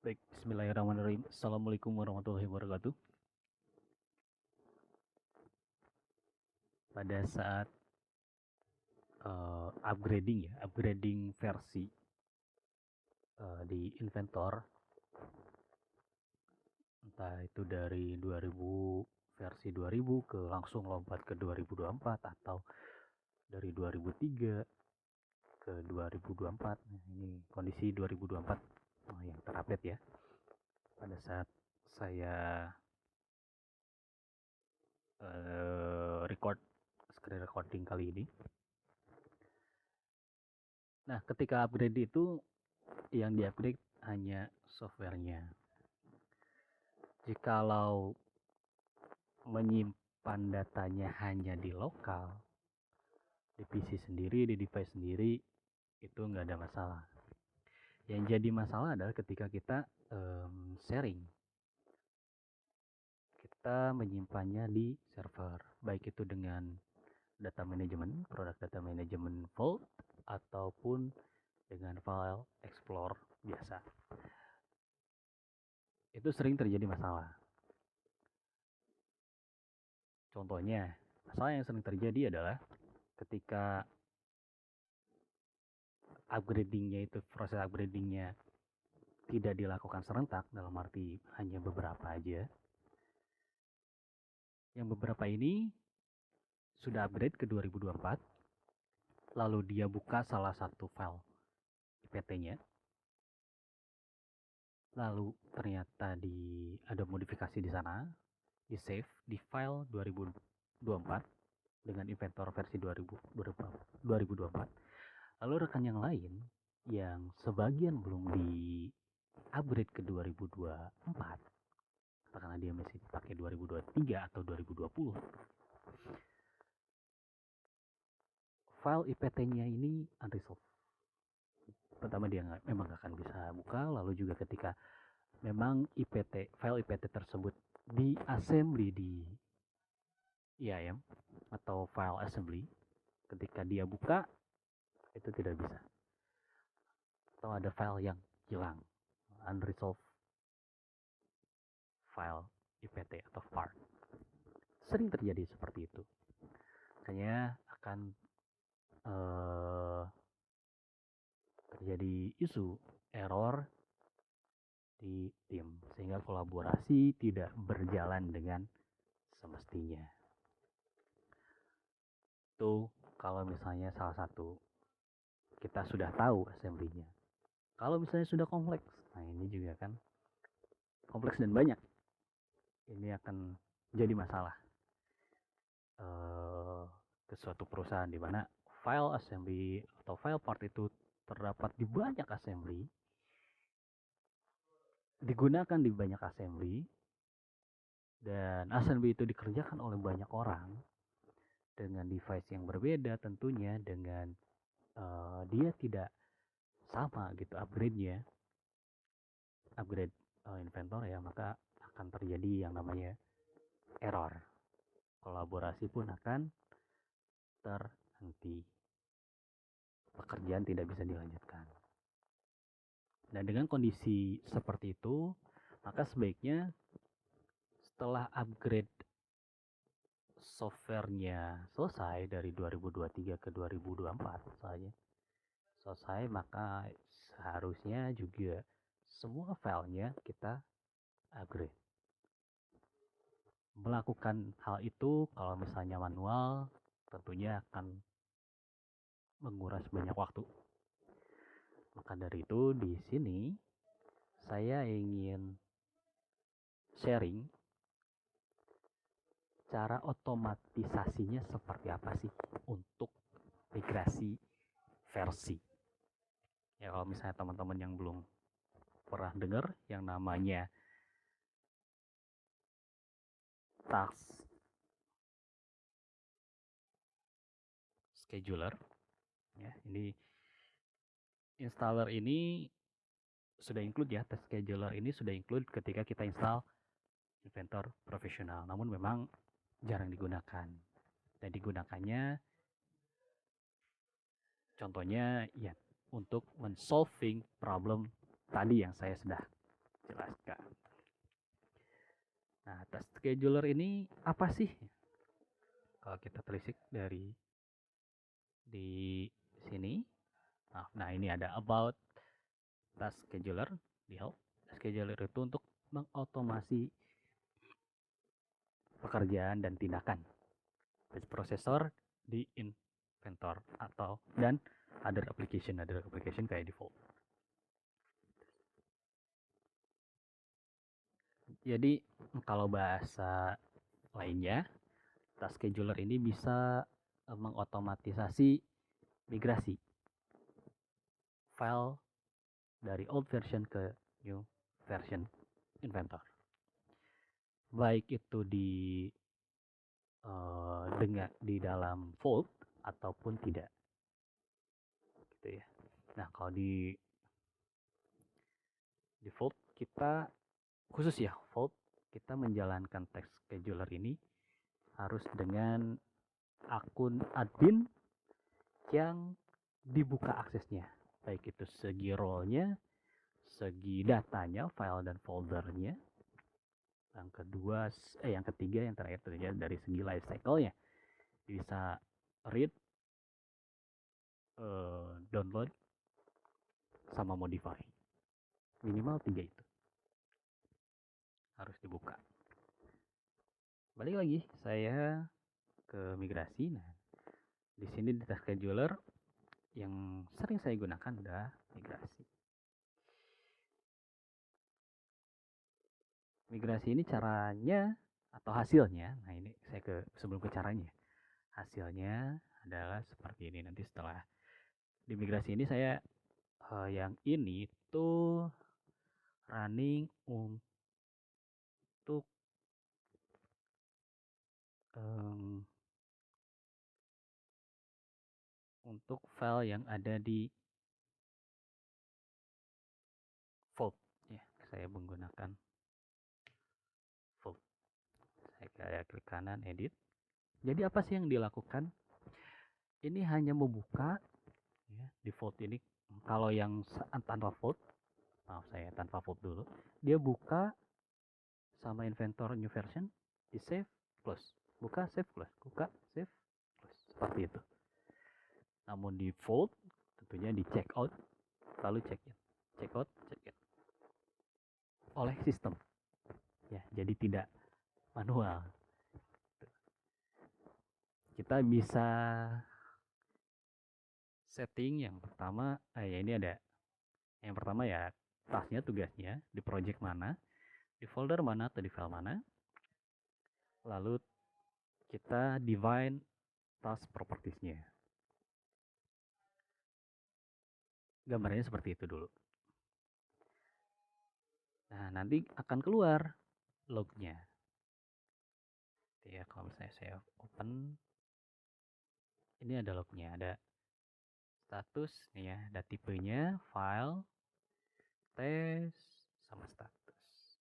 Baik, bismillahirrahmanirrahim. Assalamualaikum warahmatullahi wabarakatuh. Pada saat upgrading versi di Inventor, entah itu dari 2000 versi 2000 ke langsung lompat ke 2024 atau dari 2003 ke 2024. Nah, ini kondisi 2024 yang terupdate ya. Pada saat saya screen recording kali ini. Nah, ketika upgrade itu yang di-upgrade hanya softwarenya. Jikalau menyimpan datanya hanya di lokal, di PC sendiri, di device sendiri, itu nggak ada masalah. Yang jadi masalah adalah ketika kita sharing. Kita menyimpannya di server, baik itu dengan data management, produk data management Vault, ataupun dengan file Explorer biasa. Itu sering terjadi masalah. Contohnya, masalah yang sering terjadi adalah ketika proses upgradingnya tidak dilakukan serentak, dalam arti hanya beberapa aja. Yang beberapa ini sudah upgrade ke 2024, lalu dia buka salah satu file IPT-nya, lalu ternyata ada modifikasi di sana, di save di file 2024 dengan Inventor versi 2024. Lalu rekan yang lain yang sebagian belum di upgrade ke 2024, karena dia masih pakai 2023 atau 2020, file IPT-nya ini unresolved. Pertama dia memang nggak akan bisa buka, lalu juga ketika memang file IPT tersebut di assembly di IAM atau file assembly, ketika dia buka itu tidak bisa, atau ada file yang hilang, unresolved file IPT atau part. Sering terjadi seperti itu. Makanya akan terjadi isu error di tim, sehingga kolaborasi tidak berjalan dengan semestinya. Itu kalau misalnya salah satu kita sudah tahu assembly-nya. Kalau misalnya sudah kompleks, nah ini juga kan kompleks dan banyak, ini akan jadi masalah ke suatu perusahaan di mana file assembly atau file part itu terdapat di banyak assembly, digunakan di banyak assembly, dan assembly itu dikerjakan oleh banyak orang dengan device yang berbeda tentunya, dengan dia tidak sama gitu upgrade Inventor ya, maka akan terjadi yang namanya error. Kolaborasi pun akan terhenti. Pekerjaan tidak bisa dilanjutkan. Nah, dengan kondisi seperti itu, maka sebaiknya setelah upgrade softwarenya selesai dari 2023 ke 2024 misalnya, selesai, maka seharusnya juga semua filenya kita upgrade. Melakukan hal itu kalau misalnya manual tentunya akan menguras banyak waktu. Maka dari itu di sini saya ingin sharing cara otomatisasinya seperti apa sih untuk migrasi versi. Ya kalau misalnya teman-teman yang belum pernah dengar yang namanya task scheduler, ya ini installer ini sudah include ya, task scheduler ini sudah include ketika kita install Inventor profesional, namun memang jarang digunakan. Dan digunakannya contohnya ya untuk men-solving problem tadi yang saya sudah jelaskan. Nah, task scheduler ini apa sih? Kalau kita telisik dari di sini, nah ini ada about task scheduler di help. Task scheduler itu untuk mengotomasi pekerjaan dan tindakan batch processor di inventor atau dan other application kayak default. Jadi kalau bahasa lainnya, task scheduler ini bisa mengotomatisasi migrasi file dari old version ke new version inventor. Baik itu di dalam Vault ataupun tidak. Gitu ya. Nah, kalau di Vault kita khusus ya, Vault kita menjalankan task scheduler ini harus dengan akun admin yang dibuka aksesnya, baik itu segi role-nya, segi datanya, file dan foldernya. Yang ketiga, yang terakhir tentunya dari segi life cycle-nya, bisa read, download, sama modify. Minimal 3 itu harus dibuka. Balik lagi saya ke migrasi. Nah, di sini di task scheduler yang sering saya gunakan adalah migrasi. Migrasi ini caranya atau hasilnya, nah ini saya sebelum ke caranya. Hasilnya adalah seperti ini. Nanti setelah di migrasi ini saya yang ini tuh running untuk file yang ada di Vault ya. Saya menggunakan Vault. Saya klik kanan edit. Jadi apa sih yang dilakukan? Ini hanya membuka ya, di Vault ini. Kalau yang tanpa Vault, maaf saya tanpa Vault dulu, dia buka sama inventor new version, di save close, buka save close, buka save close, seperti itu. Namun di Vault tentunya di check out lalu check in, check out, check in oleh sistem ya, jadi tidak manual. Kita bisa setting yang pertama, ya ini ada yang pertama ya, tasknya, tugasnya di project mana, di folder mana atau di file mana. Lalu kita define task propertiesnya. Gambarnya seperti itu dulu. Nah, nanti akan keluar lognya. Ya, kalau misalnya saya open, ini ada lognya, ada status nih ya, ada tipenya, file, tes, sama status.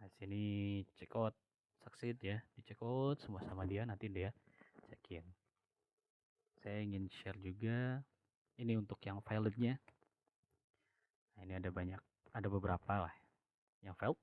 Nah, sini check out succeed ya, di check out semua sama dia, nanti dia check in. Saya ingin share juga ini untuk yang filenya. Nah, ini ada beberapa lah yang file.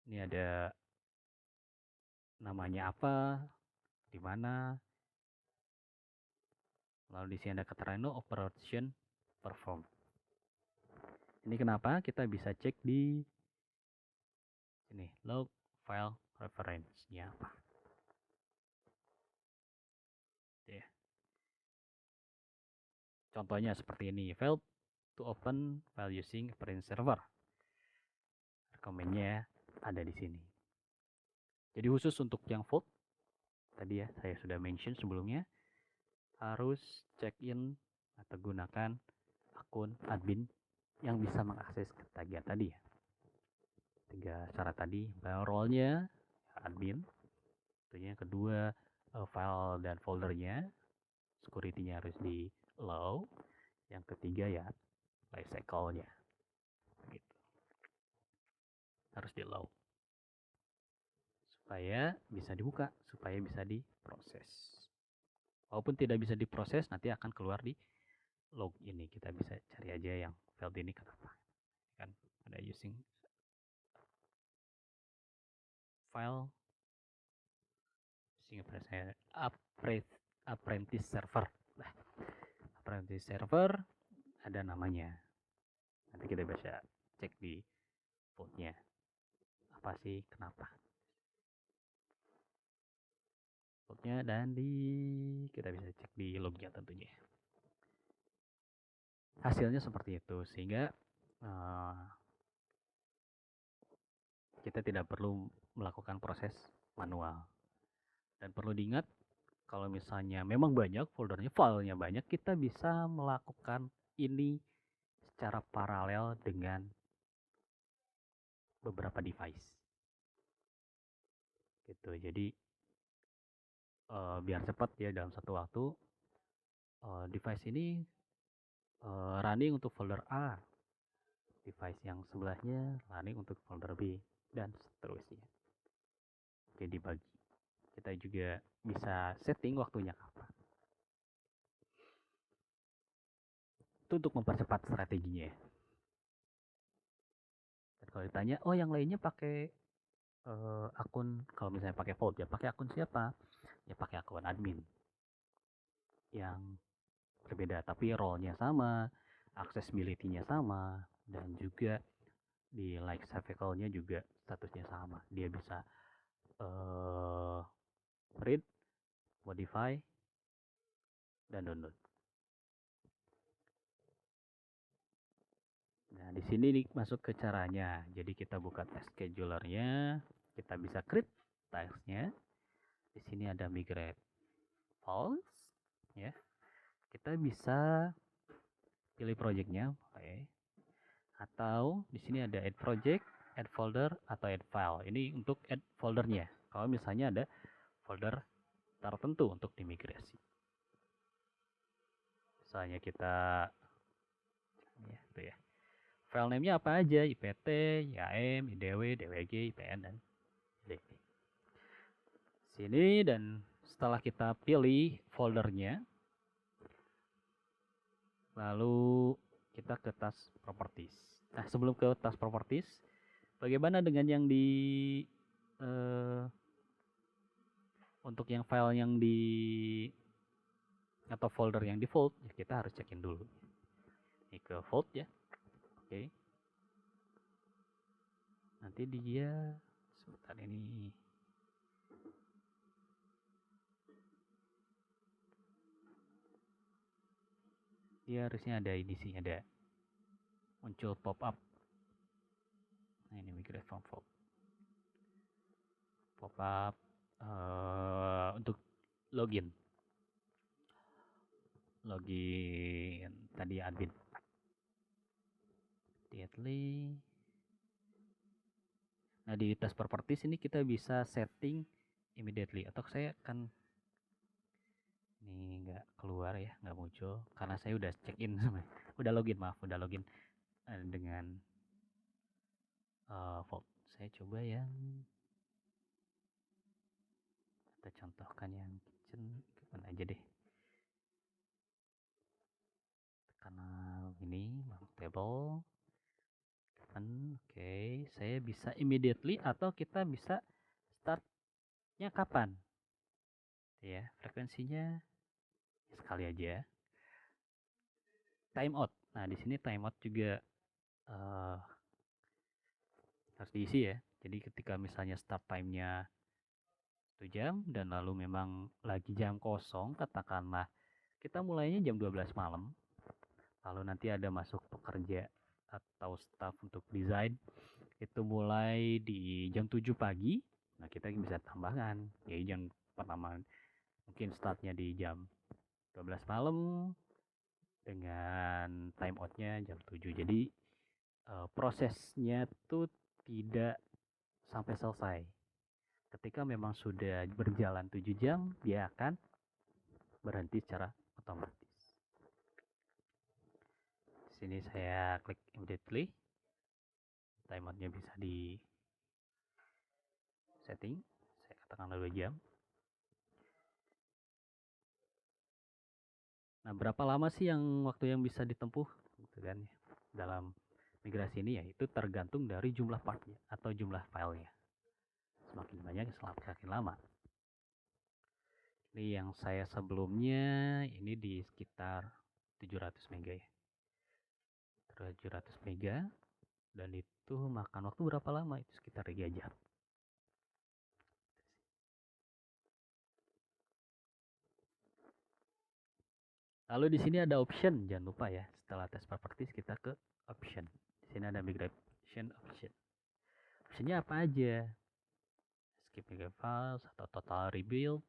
Ini ada namanya apa, di mana. Lalu di sini ada keterangan no operation perform. Ini kenapa kita bisa cek di sini log file reference-nya apa. Ya. Contohnya seperti ini, failed to open file using print server. Rekomennya ada di sini. Jadi khusus untuk yang Vault tadi ya, saya sudah mention sebelumnya, harus check in atau gunakan akun admin yang bisa mengakses ketagihan tadi ya. 3 syarat tadi, role-nya admin, tentunya kedua file dan foldernya, security-nya harus di low, yang ketiga ya life cycle-nya gitu, harus di low supaya bisa dibuka, supaya bisa diproses. Walaupun tidak bisa diproses, nanti akan keluar di log ini, kita bisa cari aja yang failed ini kenapa. Kan ada using file using apprentice server. Nah, apprentice server ada namanya. Nanti kita bisa cek di faultnya apa sih, kenapa faultnya, dan kita bisa cek di lognya tentunya. Hasilnya seperti itu, sehingga kita tidak perlu melakukan proses manual. Dan perlu diingat, kalau misalnya memang banyak foldernya, filenya banyak, kita bisa melakukan ini secara paralel dengan beberapa device. Gitu. Jadi biar cepat ya dalam satu waktu, device ini running untuk folder A, device yang sebelahnya running untuk folder B, dan seterusnya. Oke, dibagi. Kita juga bisa setting waktunya kapan. Itu untuk mempercepat strateginya. Dan kalau ditanya, oh yang lainnya pakai akun, kalau misalnya pakai Vault ya pakai akun siapa? Ya pakai akun admin yang berbeda, tapi role-nya sama, accessibility-nya sama, dan juga di like vehicle-nya juga statusnya sama. Dia bisa read, modify, dan download. Nah, di sini nih masuk ke caranya. Jadi kita buka task scheduler-nya, kita bisa create task-nya. Di sini ada migrate files, ya. Kita bisa pilih project-nya, oke. Atau di sini ada add project, add folder, atau add file. Ini untuk add foldernya. Kalau misalnya ada folder tertentu untuk dimigrasi. Misalnya kita ya, itu ya. File name-nya apa aja? IPT, IAM, IDW, DWG, IPN, dan DP. Sini, dan setelah kita pilih foldernya, lalu kita ke task properties. Nah, sebelum ke task properties, bagaimana dengan yang di untuk yang file yang di atau folder yang default, ya kita harus cekin dulu. Ini ke vault ya. Oke. Nanti dia sebentar ini. Dia harusnya ada ini sih, ada muncul pop up. Nah, ini migrate from vault. Pop up untuk login tadi admin. Immediately. Nah, di task properties ini kita bisa setting immediately, atau saya akan ini nggak keluar ya, nggak muncul karena saya udah check in udah login dengan Vault. Saya coba yang kita contohkan yang kitchen kapan aja deh, kanal ini table kapan. Oke, saya bisa immediately atau kita bisa startnya kapan ya, frekuensinya sekali aja. Timeout, nah di sini timeout juga harus diisi ya. Jadi ketika misalnya start time-nya 1 jam dan lalu memang lagi jam kosong, katakanlah kita mulainya jam 12 malam, lalu nanti ada masuk pekerja atau staff untuk desain itu mulai di jam 7 pagi, nah kita bisa tambahkan ya jam pertama mungkin startnya di jam 12 malam dengan time outnya jam 7. Jadi prosesnya tuh tidak sampai selesai. Ketika memang sudah berjalan 7 jam, dia akan berhenti secara otomatis. Di sini saya klik immediately. Timernya bisa di setting. Saya katakan 2 jam. Nah, berapa lama sih waktu yang bisa ditempuh gitu kan dalam migrasi ini, ya itu tergantung dari jumlah partnya atau jumlah filenya. Semakin banyak semakin lama. Ini yang saya sebelumnya ini di sekitar 700 mega ya. 700 mega, dan itu makan waktu berapa lama? Itu sekitar 3 jam. Lalu di sini ada option, jangan lupa ya. Setelah tes properties kita ke option. Di sini ada migration option. Optionnya apa aja? Skip mega files atau total rebuild.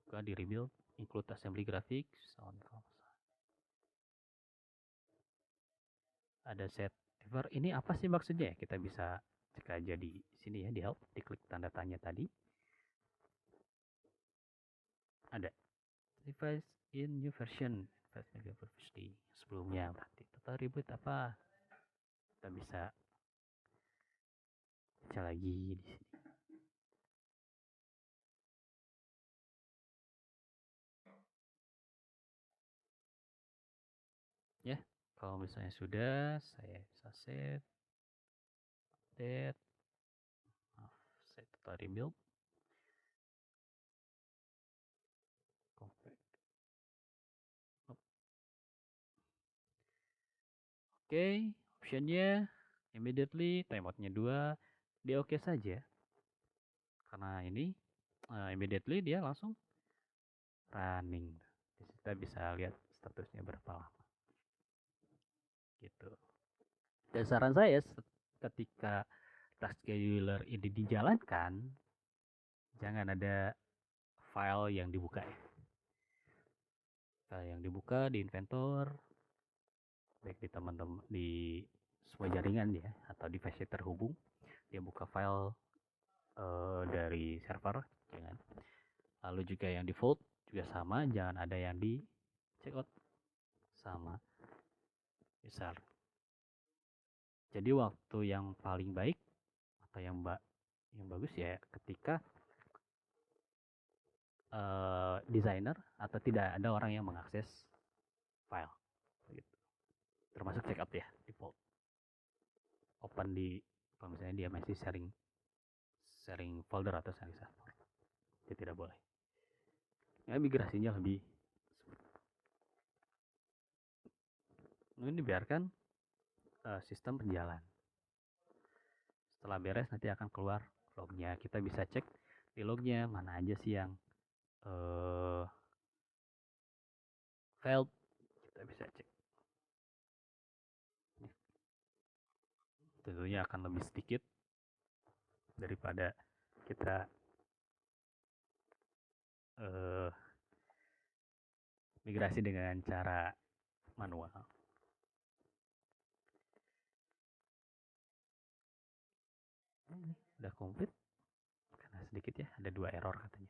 Buka di rebuild, include assembly graphics, sound. Ada set defer. Ini apa sih maksudnya ya? Kita bisa cek aja di sini ya, di help, diklik tanda tanya tadi. Ada device in new version, sebelumnya berarti total reboot apa? Kita bisa baca lagi di sini. Ya, kalau misalnya sudah, saya bisa set total rebuild, compact. Oke, optionnya immediately, timeoutnya 2, dia oke saja. Karena ini immediately dia langsung running. Kita bisa lihat statusnya berapa lama. Gitu. Dan saran saya ketika task scheduler ini dijalankan, jangan ada file yang dibuka ya. File yang dibuka di inventor, baik di teman-teman di semua jaringan ya, atau device terhubung, dia buka file dari server, jangan. Lalu juga yang default juga sama, jangan ada yang di checkout sama user. Jadi waktu yang paling baik atau yang bagus ya ketika desainer atau tidak ada orang yang mengakses file gitu. Termasuk checkout ya, default open di, kalau misalnya dia masih sharing folder atau sharing server, itu tidak boleh ya. Migrasinya lebih ini biarkan sistem berjalan. Setelah beres nanti akan keluar lognya. Kita bisa cek di lognya mana aja sih yang failed, kita bisa cek. Tentunya akan lebih sedikit daripada kita migrasi dengan cara manual. Ini udah komplit karena sedikit ya, ada 2 error katanya.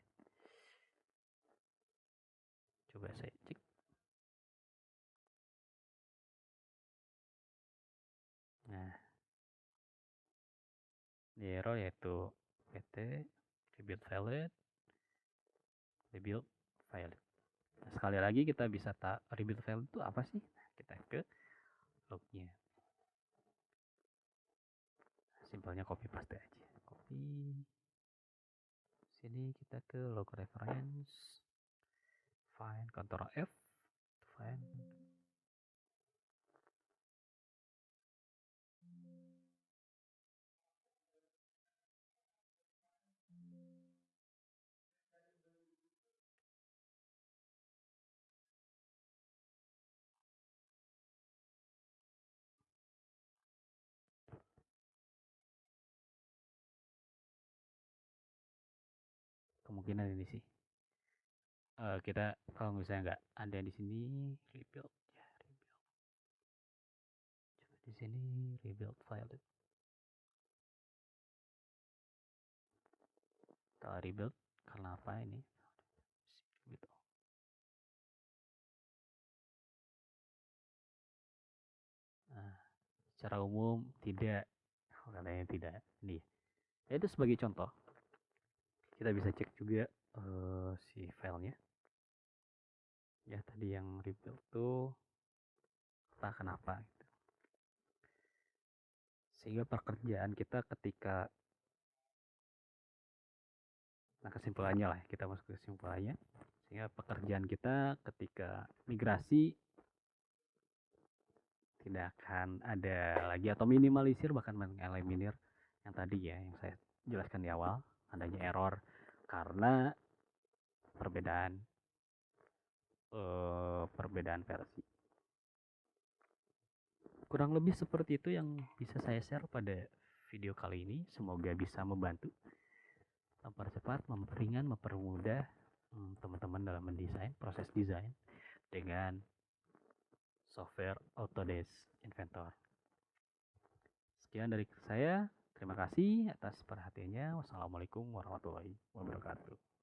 Coba saya cek. Nah, ini error yaitu pt rebuild valid, rebuild valid. Nah, sekali lagi kita bisa rebuild valid itu apa sih? Nah, kita ke lognya. Simpelnya copy paste aja. Copy. Sini kita ke log reference. Find, Ctrl F. Find. Kemungkinan ini sih. Kita kalau misalnya nggak ada di sini, rebuild ya, rebuild. Coba di sini rebuild file. Kita rebuild karena apa ini? Gitu. Nah, secara umum tidak, katanya tidak. Ini ya, itu sebagai contoh. Kita bisa cek juga si filenya. ya tadi yang rebuild tuh entah kenapa gitu. Sehingga pekerjaan kita ketika, nah kesimpulannya lah, kita masuk ke kesimpulannya, sehingga pekerjaan kita ketika migrasi tidak akan ada lagi atau minimalisir bahkan mengeliminir yang tadi ya yang saya jelaskan di awal, adanya error karena perbedaan perbedaan versi. Kurang lebih seperti itu yang bisa saya share pada video kali ini. Semoga bisa membantu, mempercepat, memperingan, mempermudah teman-teman dalam mendesain, proses desain dengan software Autodesk Inventor. Sekian dari saya. Terima kasih atas perhatiannya. Wassalamualaikum warahmatullahi wabarakatuh.